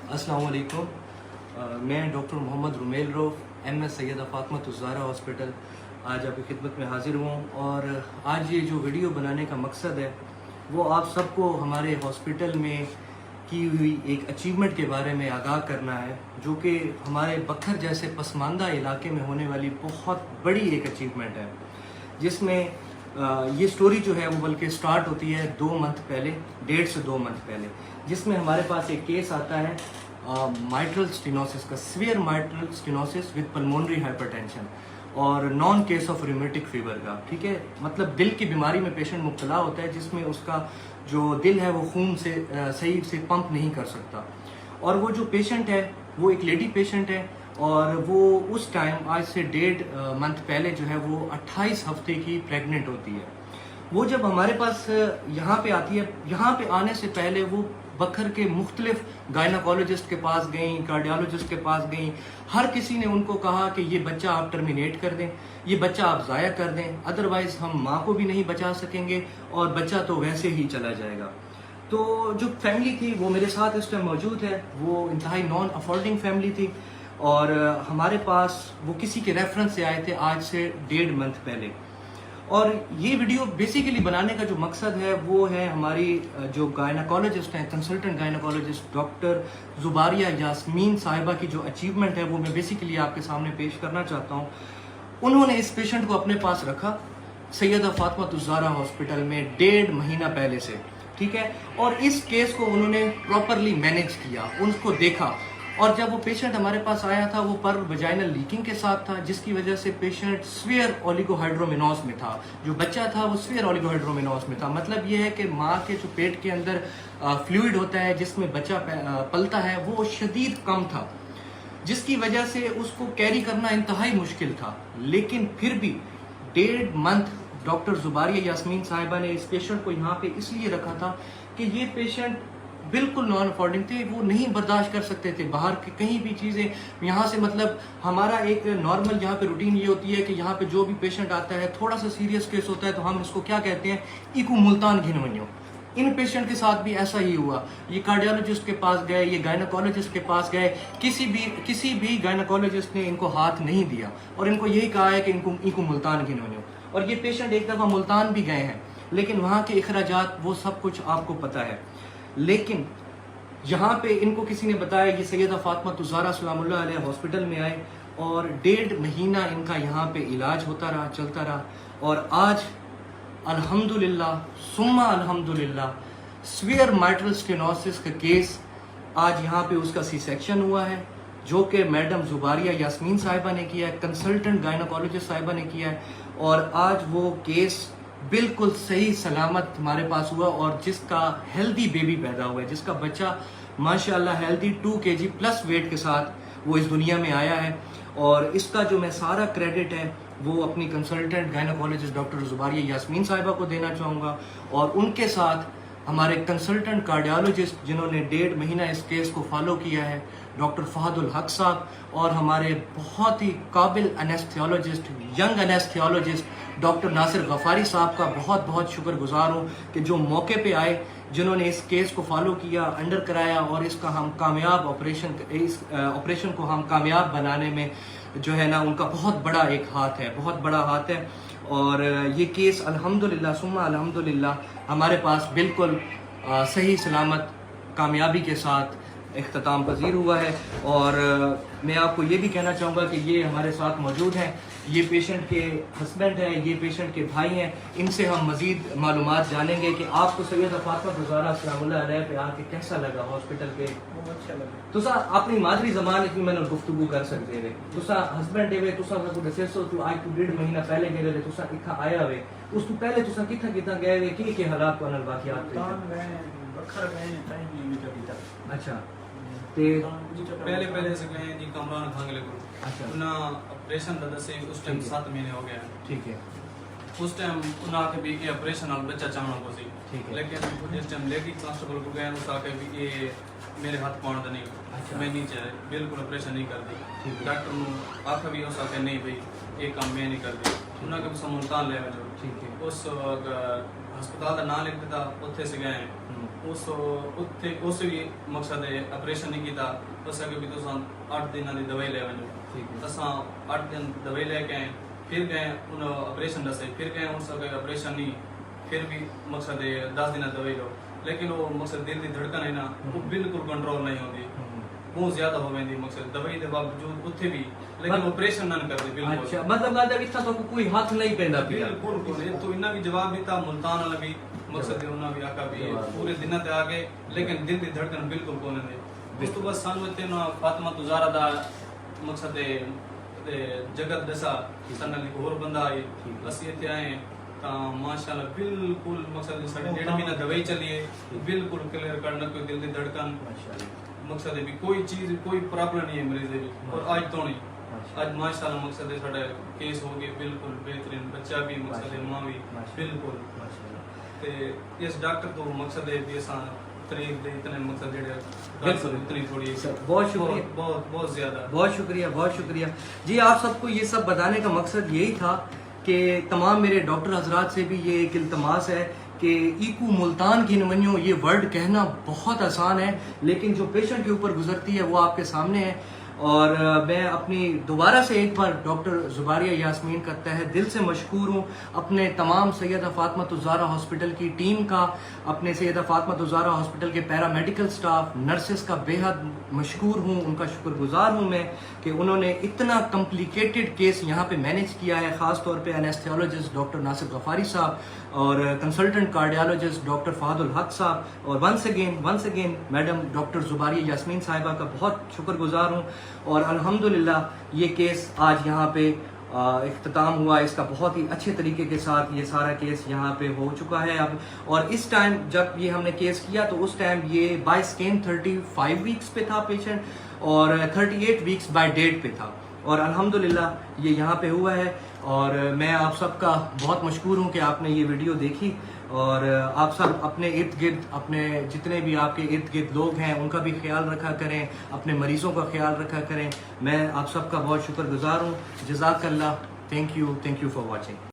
अस्सलाम वालेकुम। मैं doctor Mohammad Rumel Rauf MS Syeda Fatima Zahra hospital आज आपकी खिदमत में हाज़िर हूँ। और आज ये जो वीडियो बनाने का मकसद है वो आप सबको हमारे हॉस्पिटल में की हुई एक अचीवमेंट के बारे में आगाह करना है, जो कि हमारे बखर जैसे पसमानदा इलाके में होने वाली बहुत बड़ी एक अचीवमेंट है, जिसमें ये स्टोरी जो है वो बल्कि स्टार्ट होती है 2 मंथ पहले, 1.5 से 2 मंथ पहले, जिसमें हमारे पास एक केस आता है माइट्रल स्टेनोसिस का, severe mitral stenosis with pulmonary hypertension और known case of rheumatic fever का। ठीक है, मतलब दिल की बीमारी में पेशेंट मुब्तला होता है, जिसमें उसका जो दिल है वो खून से सही से पंप नहीं कर सकता। और वो जो पेशेंट है वो एक लेडी पेशेंट है, और वो उस टाइम आज से 1.5 मंथ पहले जो है वो 28 हफ्ते की प्रेग्नेंट होती है। वो जब हमारे पास यहाँ पे आती है, यहाँ पे आने से पहले वो बखर के मुख्तलिफ गायनाकोलॉजिस्ट के पास गई, कार्डियोलॉजिस्ट के पास गई। हर किसी ने उनको कहा कि ये बच्चा आप टर्मिनेट कर दें, ये बच्चा आप ज़ाया कर दें, अदरवाइज़ हम माँ को भी नहीं बचा सकेंगे और बच्चा तो वैसे ही चला जाएगा। तो जो फैमिली थी वो मेरे साथ इस टाइम मौजूद है, वो इंतहाई नॉन अफोर्डिंग फैमिली थी, और हमारे पास वो किसी के रेफरेंस से आए थे आज से 1.5 मंथ पहले। और ये वीडियो बेसिकली बनाने का जो मकसद है वो है हमारी जो गायनाकोलॉजिस्ट हैं, consultant gynaecologist doctor Zubaria Yasmeen साहिबा की जो अचीवमेंट है वो मैं बेसिकली आपके सामने पेश करना चाहता हूँ। उन्होंने इस पेशेंट को अपने पास रखा सैयदा फ़ातिमा ज़हरा हॉस्पिटल में 1.5 महीना पहले से। ठीक है, और इस केस को उन्होंने प्रॉपरली मैनेज किया, उनको देखा। और जब वो पेशेंट हमारे पास आया था वो पर वजाइनल लीकिंग के साथ था, जिसकी वजह से पेशेंट स्फीयर ओलिगोहाइड्रोमिनोस में था। जो बच्चा था वो स्फीयर ओलिगोहाइड्रोमिनोस में था। मतलब ये है कि माँ के जो पेट के अंदर फ्लूइड होता है जिसमें बच्चा पलता है वो शदीद कम था, जिसकी वजह से उसको कैरी करना इंतहाई मुश्किल था। लेकिन फिर भी 1.5 मंथ डॉक्टर ज़ुबारिया यास्मीन साहिबा ने इस पेशेंट को यहाँ पे इसलिए रखा था कि ये पेशेंट बिल्कुल नॉन अफोर्डिंग थे, वो नहीं बर्दाश्त कर सकते थे बाहर की कहीं भी चीज़ें यहाँ से। मतलब हमारा एक नॉर्मल यहाँ पे रूटीन ये होती है कि यहाँ पे जो भी पेशेंट आता है, थोड़ा सा सीरियस केस होता है तो हम इसको क्या कहते हैं, इकू मुल्तान घिनवनियो। इन पेशेंट के साथ भी ऐसा ही हुआ। ये कार्डियोलॉजिस्ट के पास गए, ये गायनाकोलॉजिस्ट के पास गए, किसी भी गायनाकोलॉजिस्ट ने इनको हाथ नहीं दिया और इनको यही कहा है कि इनको मुल्तान घिनवनियो। और ये पेशेंट एक दफ़ा मुल्तान भी गए हैं, लेकिन वहाँ के अखराजात वो सब कुछ आपको पता है। लेकिन यहाँ पे इनको किसी ने बताया कि सैयदा फ़ातिमा ज़हरा सलामुल्लाह अलैहा हॉस्पिटल में आए, और 1.5 महीना इनका यहाँ पे इलाज होता रहा, चलता रहा। और आज अल्हम्दुलिल्लाह सुम्मा अल्हम्दुलिल्लाह सीवियर माइट्रल स्टेनोसिस का केस आज यहाँ पे उसका सी सेक्शन हुआ है, जो कि मैडम ज़ुबारिया यास्मीन साहिबा ने किया है, कंसल्टेंट गायनाकोलॉजिस्ट साहिबा ने किया है। और आज वो केस बिल्कुल सही सलामत हमारे पास हुआ, और जिसका हेल्दी बेबी पैदा हुआ है, जिसका बच्चा माशाल्लाह हेल्दी 2 kg प्लस वेट के साथ वो इस दुनिया में आया है। और इसका जो मैं सारा क्रेडिट है वो अपनी consultant gynaecologist doctor Zubaria Yasmeen साहिबा को देना चाहूँगा, और उनके साथ हमारे कंसल्टेंट कार्डियोलॉजिस्ट जिन्होंने 1.5 महीना इस केस को फॉलो किया है, डॉक्टर फहदुल हक साहब, और हमारे बहुत ही काबिल anaesthesiologist, young anaesthesiologist doctor Nasir Ghaffari साहब का बहुत बहुत शुक्रगुजार हूँ कि जो मौके पे आए, जिन्होंने इस केस को फॉलो किया, अंडर कराया, और इसका हम कामयाब ऑपरेशन को हम कामयाब बनाने में जो है ना उनका बहुत बड़ा एक हाथ है, बहुत बड़ा हाथ है। और ये केस अल्हम्दुलिल्लाह सुम्मा अल्हम्दुलिल्लाह हमारे पास बिल्कुल सही सलामत कामयाबी के साथ इख्तिताम पजीर हुआ है। और मैं आपको ये भी कहना चाहूँगा कि ये हमारे साथ मौजूद हैं, ये पेशेंट के हस्बैंड हैं, ये पेशेंट के भाई हैं। इनसे हम मज़ीद मालूमात जानेंगे कि आपको सैयदा फ़ातिमा ज़हरा सलामुल्लाह अलैहा पे आके कैसा लगा हॉस्पिटल पे। अच्छा लगा। तुसा अपनी मादरी ज़बान में मैंने गुफ्तगू कर सकते वे, तुसा हस्बैंड है वे, तुसा को दसे सो तू आज तू 1.5 महीना पहले गए थे, तुसा इत्था आया वे, उस तू पहले तुसा किथा किथा गए वे, के हालात को अनल वाक़ियात थे। बखर गए टाइम नहीं मिला अभी तक। अच्छा, ते पहले से गए जी कमरान खांगले को। अच्छा, उना ऑपरेशन दादा से उस टाइम 7 महीने हो गया। ठीक है, उस टाइम उना के भी ये ऑपरेशन और बच्चा चाहना को सी। ठीक है। लेकिन जिस टाइम लेडी कांस्टेबल को गए उस आके भी ये मेरे हाथ पाउंड नहीं। अच्छा। मैं नहीं चाहे बिल्कुल ऑपरेशन नहीं कर दी। ठीक है। डॉक्टर नु आखा भी उस आके नहीं भाई ये काम मैं नहीं कर दी। उना के भी मुल्तान ले ठीक है। उस ਹਸਪਤਾਲ ਦਾ ਨਾਂ ਲਿਖ ਦਿੱਤਾ, ਉੱਥੇ ਸੇ ਗਏ ਉਸ ਵੀ ਮਕਸਦ ਹੈ ਆਪਰੇਸ਼ਨ ਨਹੀਂ ਕੀਤਾ, ਉਸ ਅਗੇ ਵੀ ਤੁਸੀਂ 8 ਦਿਨਾਂ ਦੀ ਦਵਾਈ ਲੈ ਵੰਜੋ। ਅਸਾਂ 8 ਦਿਨ ਦਵਾਈ ਲੈ ਕੇ ਆਏ, ਫਿਰ ਗਏ ਉਹਨਾਂ ਆਪਰੇਸ਼ਨ ਦੱਸੇ, ਫਿਰ ਗਏ ਉਸ ਅਗੇ ਆਪਰੇਸ਼ਨ ਨਹੀਂ, ਫਿਰ ਵੀ ਮਕਸਦ ਹੈ 10 ਦਿਨਾਂ ਦਵਾਈ ਲਓ, ਲੇਕਿਨ ਉਹ ਮਕਸਦ ਦਿਲ ਦੀ ਧੜਕਨ ਹੈ ਨਾ, ਉਹ ਬਿਲਕੁਲ ਕੰਟਰੋਲ ਨਹੀਂ ਹੁੰਦੀ, ਬਹੁਤ ਜ਼ਿਆਦਾ ਹੋ ਜਾਂਦੀ ਮਕਸਦ ਦਵਾਈ ਦੇ ਬਾਵਜੂਦ ਉੱਥੇ ਵੀ, ਲੇਕਿਨ ਆਪਰੇਸ਼ਨ ਨਾ ਕਰਦੇ ਬਿਲਕੁਲ। अच्छा मतलब ਗੱਲ ਦਾ ਇੱਥਾ ਤੋਂ ਕੋਈ ਹੱਥ ਨਹੀਂ ਪੈਂਦਾ ਪਿਆ। ਬਿਲਕੁਲ ਇਹ ਤੋਂ ਇਹਨਾਂ ਵੀ ਜਵਾਬ ਦਿੱਤਾ, ਮੁਲਤਾਨ ਵਾਲਾ ਵੀ ਮਕਸਦ ਹੈ ਉਹਨਾਂ ਵੀ ਆਕਾ ਵੀ ਪੂਰੇ ਦਿਨਾਂ ਤੇ ਆ ਗਏ, ਲੇਕਿਨ ਦਿਲ ਦੀ ਧੜਕਨ ਬਿਲਕੁਲ ਕੋਲ ਨਹੀਂ। ਉਸ ਤੋਂ ਬਾਅਦ ਸਾਨੂੰ ਇੱਥੇ ਨਾ ਫਾਤਮਾ ਤੁਜ਼ਾਰਾ ਦਾ ਮਕਸਦ ਹੈ ਜਗਤ ਦਸਾ ਸਾਡੇ ਨਾਲ ਇੱਕ ਹੋਰ ਬੰਦਾ ਆਏ, ਅਸੀਂ ਇੱਥੇ ਆਏ ਤਾਂ ਮਾਸ਼ਾਅੱਲਾ ਬਿਲਕੁਲ ਮਕਸਦ ਸਾਡੇ 1.5 ਮਹੀਨਾ ਦਵਾਈ ਚੱਲੀ ਹੈ, ਬਿਲकुल क्लियर करना, कोई दिल की धड़कन मकसद है भी कोई चीज कोई प्रॉब्लम नहीं है मरीज है भी, और आज तो नहीं, आज माशाअल्लाह मकसद है साडा केस हो गए बिल्कुल बेहतरीन, बच्चा भी मकसद है मां भी बिल्कुल ते इस डॉक्टर तो मकसद है भी असा तारीफ दे इतने मकसद जेड़े बिल्कुल इतनी थोड़ी बहुत शुक्रिया, बहुत ज्यादा बहुत शुक्रिया, बहुत शुक्रिया जी। आप सबको ये सब बताने का मकसद यही था कि तमाम मेरे डॉक्टर हजरात से भी ये एक इल्तमास है कि ईकू मुल्तान की नमनियों, ये वर्ड कहना बहुत आसान है, लेकिन जो पेशेंट के ऊपर गुजरती है वो आपके सामने है। और मैं अपनी दोबारा से एक बार डॉक्टर ज़ुबारिया यास्मीन का तहे दिल से मशकूर हूँ, अपने तमाम सैयदा फ़ातिमा तुज़ारा हॉस्पिटल की टीम का, अपने सैयदा फ़ातिमा तुज़ारा हॉस्पिटल के पैरामेडिकल स्टाफ, नर्सेस का बेहद मशकूर हूँ, उनका शुक्रगुजार हूँ मैं कि उन्होंने इतना कम्प्लिकेटेड केस यहाँ पे मैनेज किया है। ख़ास तौर पे एनेस्थेसियोलॉजिस्ट डॉक्टर नासिर गफ़ारी साहब और कंसल्टेंट कार्डियोलॉजिस्ट डॉक्टर फ़हादुल हक साहब, और once again madam doctor Zubaria Yasmeen साहिबा का बहुत शुक्रगुजार हूँ। और अल्हम्दुलिल्लाह ये केस आज यहाँ पे इख्तिताम हुआ, इसका बहुत ही अच्छे तरीके के साथ ये सारा केस यहाँ पे हो चुका है अब। और इस टाइम जब ये हमने केस किया तो उस टाइम ये बाय स्कैन 35 वीक्स पे था पेशेंट, और 38 वीक्स बाय डेट पे था, और अल्हम्दुलिल्लाह ये यहाँ पे हुआ है। और मैं आप सबका बहुत मशकूर हूँ कि आपने ये वीडियो देखी, और आप सब अपने इर्द गिर्द, अपने जितने भी आपके इर्द गिर्द लोग हैं उनका भी ख्याल रखा करें, अपने मरीज़ों का ख्याल रखा करें। मैं आप सबका बहुत शुक्रगुजार हूँ। जज़ाकल्लाह, थैंक यू फॉर वॉचिंग।